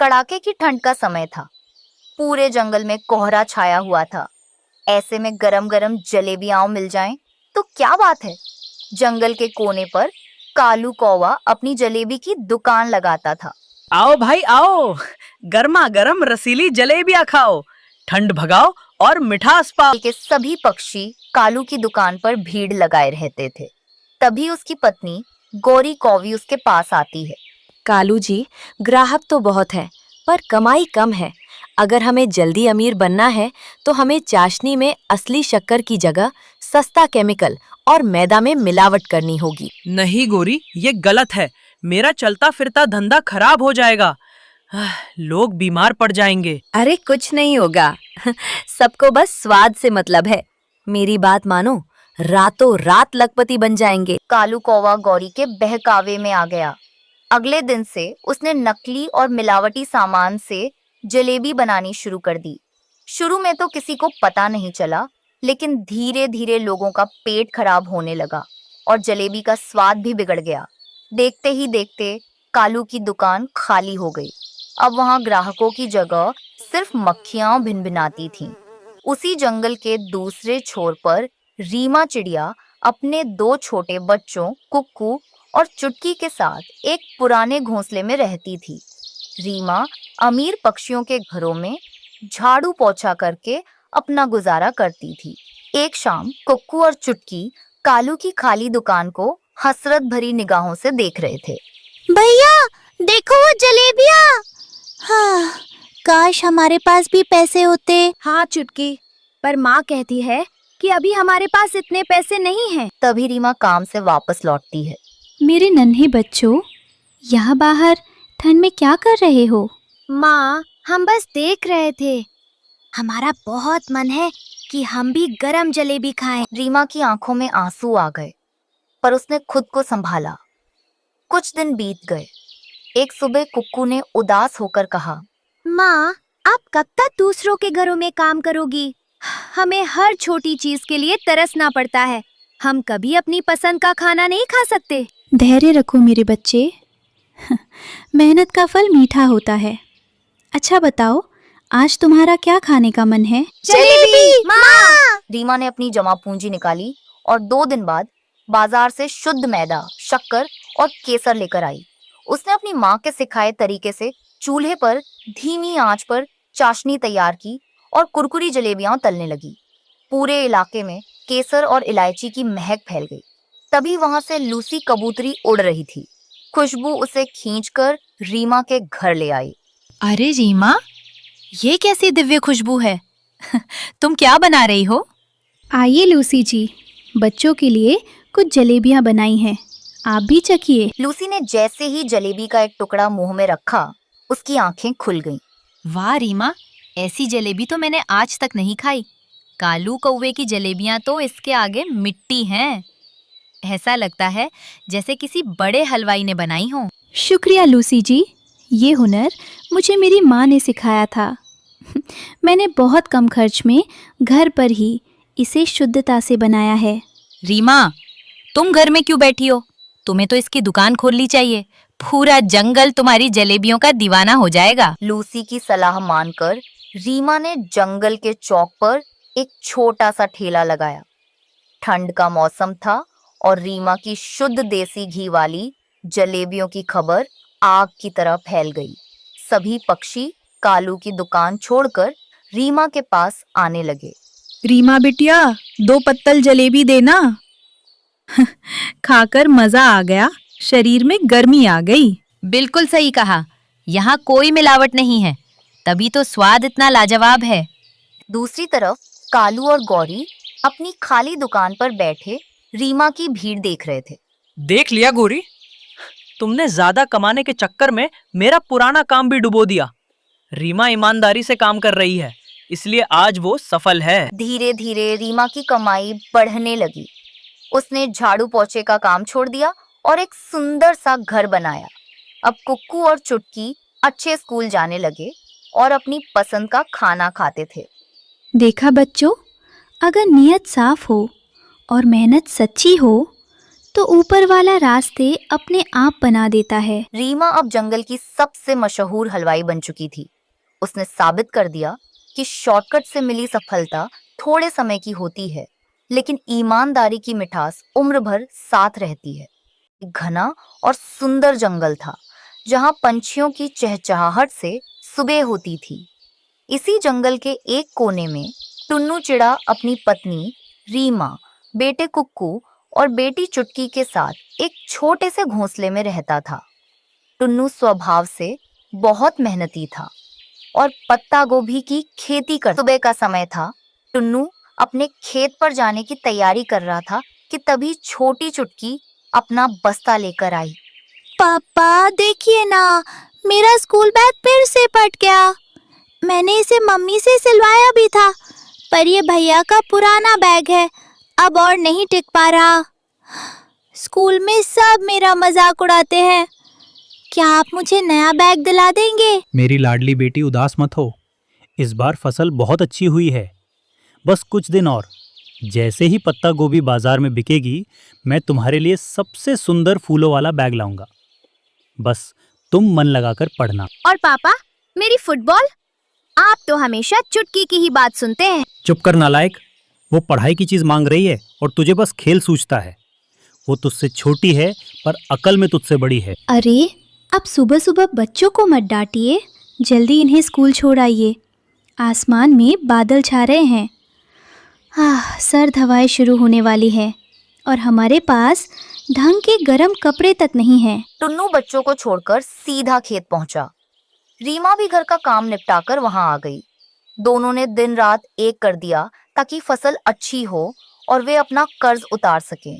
कड़ाके की ठंड का समय था। पूरे जंगल में कोहरा छाया हुआ था। ऐसे में गरम गरम जलेबियां मिल जाएं तो क्या बात है। जंगल के कोने पर कालू कौवा अपनी जलेबी की दुकान लगाता था। आओ भाई आओ, गर्मा गर्म रसीली जलेबियां खाओ, ठंड भगाओ और मिठास पाओ। के सभी पक्षी कालू की दुकान पर भीड़ लगाए रहते थे। तभी उसकी पत्नी गौरी कौवी उसके पास आती है। कालू जी, ग्राहक तो बहुत है पर कमाई कम है। अगर हमें जल्दी अमीर बनना है तो हमें चाशनी में असली शक्कर की जगह सस्ता केमिकल और मैदा में मिलावट करनी होगी। नहीं गोरी, ये गलत है। मेरा चलता फिरता धंधा खराब हो जाएगा। लोग बीमार पड़ जाएंगे। अरे कुछ नहीं होगा। सबको बस स्वाद से मतलब है। मेरी बात मानो, रातों रात लखपति बन जाएंगे। कालू कौवा गौरी के बहकावे में आ गया। अगले दिन से उसने नकली और मिलावटी सामान से जलेबी बनानी शुरू कर दी। शुरू में तो किसी को पता नहीं चला, लेकिन धीरे धीरे लोगों का पेट खराब होने लगा और जलेबी का स्वाद भी बिगड़ गया। देखते ही देखते कालू की दुकान खाली हो गई। अब वहां ग्राहकों की जगह सिर्फ मक्खियां भिनभिनाती थीं। उसी जंगल के दूसरे छोर पर रीमा चिड़िया अपने 2 छोटे बच्चों कुक्कू और चुटकी के साथ एक पुराने घोंसले में रहती थी। रीमा अमीर पक्षियों के घरों में झाड़ू पोछा करके अपना गुजारा करती थी। एक शाम कुक्कू और चुटकी कालू की खाली दुकान को हसरत भरी निगाहों से देख रहे थे। भैया देखो वो जलेबियाँ। हाँ, काश हमारे पास भी पैसे होते। हाँ चुटकी, पर माँ कहती है कि अभी हमारे पास इतने पैसे नहीं हैं। तभी रीमा काम से वापस लौटती है। मेरे नन्हे बच्चों, यहाँ बाहर ठंड में क्या कर रहे हो? माँ, हम बस देख रहे थे। हमारा बहुत मन है कि हम भी गरम जलेबी खाएं। रीमा की आंखों में आंसू आ गए, पर उसने खुद को संभाला। कुछ दिन बीत गए। एक सुबह कुक्कू ने उदास होकर कहा, माँ, आप कब तक दूसरों के घरों में काम करोगी? हमें हर छोटी चीज के लिए तरसना पड़ता है। हम कभी अपनी पसंद का खाना नहीं खा सकते। धैर्य रखो मेरे बच्चे, मेहनत का फल मीठा होता है। अच्छा बताओ, आज तुम्हारा क्या खाने का मन है? जलेबी माँ। रीमा ने अपनी जमा पूंजी निकाली और 2 दिन बाद बाजार से शुद्ध मैदा, शक्कर और केसर लेकर आई। उसने अपनी माँ के सिखाए तरीके से चूल्हे पर धीमी आंच पर चाशनी तैयार की और कुरकुरी जलेबियां तलने लगी। पूरे इलाके में केसर और इलायची की महक फैल गई। तभी वहां से लूसी कबूतरी उड़ रही थी। खुशबू उसे खींचकर रीमा के घर ले आई। अरे रीमा, ये कैसी दिव्य खुशबू है? तुम क्या बना रही हो? आइए लूसी जी, बच्चों के लिए कुछ जलेबियाँ बनाई हैं, आप भी चखिए। लूसी ने जैसे ही जलेबी का एक टुकड़ा मुंह में रखा, उसकी आंखें खुल गईं। वाह रीमा, ऐसी जलेबी तो मैंने आज तक नहीं खाई। कालू कौवे की जलेबियां तो इसके आगे मिट्टी हैं। ऐसा लगता है जैसे किसी बड़े हलवाई ने बनाई हो। शुक्रिया लूसी जी, ये हुनर मुझे मेरी माँ ने सिखाया था। मैंने बहुत कम खर्च में घर पर ही इसे शुद्धता से बनाया है। रीमा, तुम घर में क्यों बैठी हो? तुम्हें तो इसकी दुकान खोलनी चाहिए। पूरा जंगल तुम्हारी जलेबियों का दीवाना हो जाएगा। लूसी की सलाह मानकर रीमा ने जंगल के चौक पर एक छोटा सा ठेला लगाया। ठंड का मौसम था और रीमा की शुद्ध देसी घी वाली जलेबियों की खबर आग की तरह फैल गई। सभी पक्षी कालू की दुकान छोड़कर रीमा के पास आने लगे। रीमा बिटिया, 2 पत्तल जलेबी देना। खाकर मजा आ गया, शरीर में गर्मी आ गई। बिल्कुल सही कहा, यहाँ कोई मिलावट नहीं है, तभी तो स्वाद इतना लाजवाब है। दूसरी तरफ कालू और गौरी अपनी खाली दुकान पर बैठे रीमा की भीड़ देख रहे थे। देख लिया गोरी, तुमने ज्यादा कमाने के चक्कर में मेरा पुराना काम भी डुबो दिया। रीमा ईमानदारी से काम कर रही है, इसलिए आज वो सफल है। धीरे धीरे रीमा की कमाई बढ़ने लगी। उसने झाड़ू पोछे का काम छोड़ दिया और एक सुंदर सा घर बनाया। अब कुक्कू और चुटकी अच्छे स्कूल जाने लगे और अपनी पसंद का खाना खाते थे। देखा बच्चों, अगर नीयत साफ हो और मेहनत सच्ची हो तो ऊपर वाला रास्ते अपने आप बना देता है। रीमा अब जंगल की सबसे मशहूर हलवाई बन चुकी थी। उसने साबित कर दिया कि शॉर्टकट से मिली सफलता थोड़े समय की होती है, लेकिन ईमानदारी की मिठास उम्र भर साथ रहती है। एक घना और सुंदर जंगल था, जहां पंछियों की चहचहाहट से सुबह होती थी। इसी जंगल के एक कोने में टुन्नू चिड़ा अपनी पत्नी रीमा, बेटे कुक्कू और बेटी चुटकी के साथ एक छोटे से घोंसले में रहता था। टुन्नू स्वभाव से बहुत मेहनती था और पत्ता गोभी की खेती कर। सुबह का समय था। टुन्नू अपने खेत पर जाने की तैयारी कर रहा था कि तभी छोटी चुटकी अपना बस्ता लेकर आई। पापा देखिए ना, मेरा स्कूल बैग फिर से फट गया। मैंने इसे मम्मी से सिलवाया भी था, पर ये भैया का पुराना बैग है, अब और नहीं टिक पा रहा। स्कूल में सब मेरा मजाक उड़ाते हैं। क्या आप मुझे नया बैग दिला देंगे? मेरी लाडली बेटी, उदास मत हो। इस बार फसल बहुत अच्छी हुई है। बस कुछ दिन और, जैसे ही पत्ता गोभी बाजार में बिकेगी, मैं तुम्हारे लिए सबसे सुंदर फूलों वाला बैग लाऊंगा। बस तुम मन लगाकर पढ़ना। और पापा, मेरी फुटबॉल? आप तो हमेशा चुटकी की ही बात सुनते हैं। चुप कर नालायक। वो पढ़ाई की चीज मांग रही है और तुझे बस खेल सूझता है। वो तुझसे छोटी है पर अकल में तुझसे बड़ी है। अरे, अब सुबह सुबह बच्चों को मत डांटिए, जल्दी इन्हें स्कूल छोड़ आइए। आसमान में बादल छा रहे हैं। सर्द हवाएं शुरू होने वाली है और हमारे पास ढंग के गर्म कपड़े तक नहीं हैं। टुन्नू बच्चों को छोड़कर सीधा खेत पहुंचा। रीमा भी घर का काम निपटाकर वहां आ गई। दोनों ने दिन रात एक कर दिया ताकि फसल अच्छी हो और वे अपना कर्ज उतार सकें।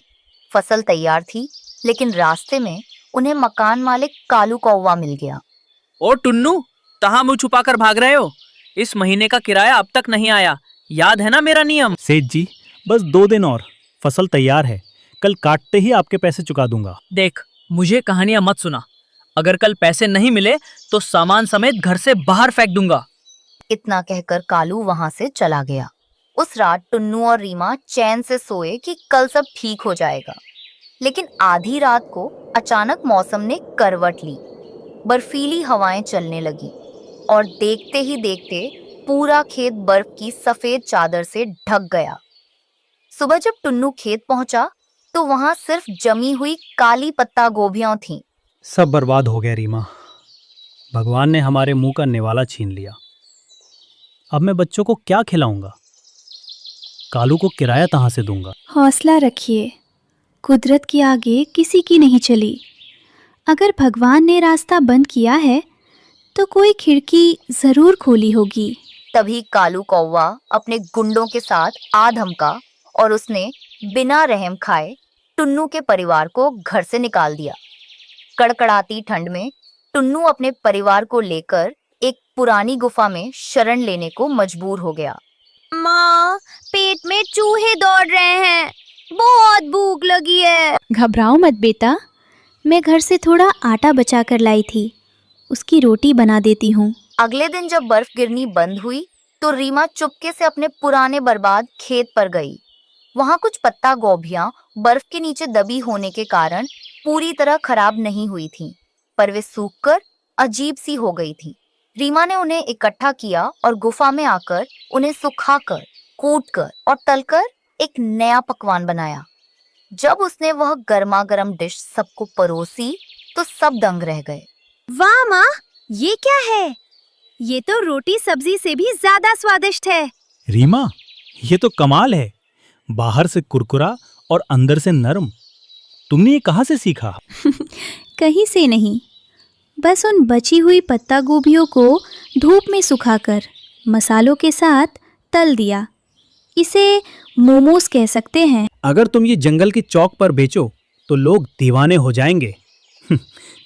फसल तैयार थी, लेकिन रास्ते में उन्हें मकान मालिक कालू कौवा मिल गया। ओ टुन्नू, कहाँ मुंह छुपाकर भाग रहे हो? इस महीने का किराया अब तक नहीं आया, याद है ना मेरा नियम? सेठ जी, बस 2 दिन और, फसल तैयार है। कल काटते ही आपके पैसे चुका दूंगा। देख, मुझे कहानियां मत सुना। अगर कल पैसे नहीं मिले तो सामान समेत घर से बाहर फेंक दूंगा। इतना कहकर कालू वहां से चला गया। उस रात टुन्नू और रीमा चैन से सोए कि कल सब ठीक हो जाएगा। लेकिन आधी रात को अचानक मौसम ने करवट ली। बर्फीली हवाएं चलने लगी और देखते ही देखते पूरा खेत बर्फ की सफेद चादर से ढक गया। सुबह जब टुन्नू खेत पहुंचा तो वहां सिर्फ जमी हुई काली पत्ता गोभियां थीं। सब बर्बाद हो गया रीमा। भगवान ने हमारे मुंह का निवाला छीन लिया। अब मैं बच्चों को क्या खिलाऊंगा? कालू को किराया कहाँ से दूंगा? हौसला रखिए, कुदरत के आगे किसी की नहीं चली। अगर भगवान ने रास्ता बंद किया है तो कोई खिड़की जरूर खोली होगी। तभी कालू कौवा अपने गुंडों के साथ आ धमका और उसने बिना रहम खाए टुन्नू के परिवार को घर से निकाल दिया। कड़कड़ाती ठंड में टुन्नू अपने परिवार को लेकर एक पुरानी गुफा में शरण लेने को मजबूर हो गया। माँ, पेट में चूहे दौड़ रहे हैं, बहुत भूख लगी है। घबराओ मत बेटा, मैं घर से थोड़ा आटा बचा कर लाई थी, उसकी रोटी बना देती हूँ। अगले दिन जब बर्फ गिरनी बंद हुई तो रीमा चुपके से अपने पुराने बर्बाद खेत पर गई। वहां कुछ पत्ता गोभियां बर्फ के नीचे दबी होने के कारण पूरी तरह खराब नहीं हुई थीं, पर वे सूखकर अजीब सी हो गई थीं। रीमा ने उन्हें इकट्ठा किया और गुफा में आकर उन्हें सुखाकर, कूटकर और तलकर एक नया पकवान बनाया। जब उसने वह गर्मा गर्म डिश सबको परोसी तो सब दंग रह गए। वाह माँ, ये क्या है? ये तो रोटी सब्जी से भी ज्यादा स्वादिष्ट है। रीमा, ये तो कमाल है। बाहर से कुरकुरा और अंदर से नरम। तुमने ये कहाँ से सीखा? कहीं से नहीं, बस उन बची हुई पत्ता गोभियों को धूप में सुखाकर मसालों के साथ तल दिया। इसे मोमोज कह सकते हैं। अगर तुम ये जंगल के चौक पर बेचो तो लोग दीवाने हो जाएंगे।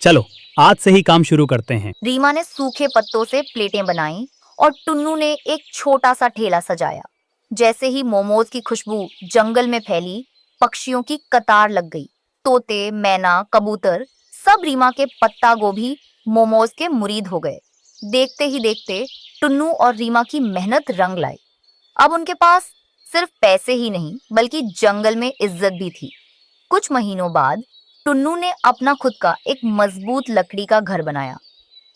चलो, आज से ही काम शुरू करते हैं। रीमा ने सूखे पत्तों से प्लेटें बनाई और टुन्नू ने एक छोटा सा ठेला सजाया। जैसे ही मोमोज की खुशबू जंगल में फैली, पक्षियों की कतार लग गई। तोते, मैना, कबूतर सब रीमा के पत्ता गोभी मोमोज के मुरीद हो गए। देखते ही देखते टुन्नू और रीमा की मेहनत रंग लाई। अब उनके पास सिर्फ पैसे ही नहीं बल्कि जंगल में इज्जत भी थी। कुछ महीनों बाद टुन्नू ने अपना खुद का एक मजबूत लकड़ी का घर बनाया।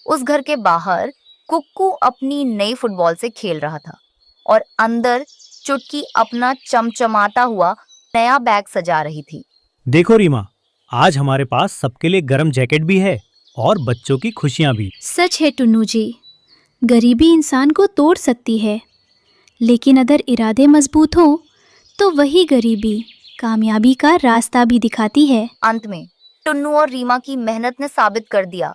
उस घर के बाहर कुक्कू अपनी नई फुटबॉल से खेल रहा था और अंदर चुटकी अपना चमचमाता हुआ नया बैग सजा रही थी। देखो रीमा, आज हमारे पास सबके लिए गर्म जैकेट भी है और बच्चों की खुशियां भी। सच है टुन्नू जी, गरीबी इंसान को तोड़ सकती है, लेकिन अगर इरादे मजबूत हो तो वही गरीबी कामयाबी का रास्ता भी दिखाती है। अंत में टुन्नू और रीमा की मेहनत ने साबित कर दिया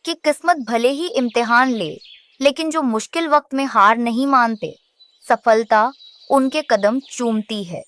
कि किस्मत भले ही इम्तिहान ले, लेकिन जो मुश्किल वक्त में हार नहीं मानते, सफलता उनके कदम चूमती है।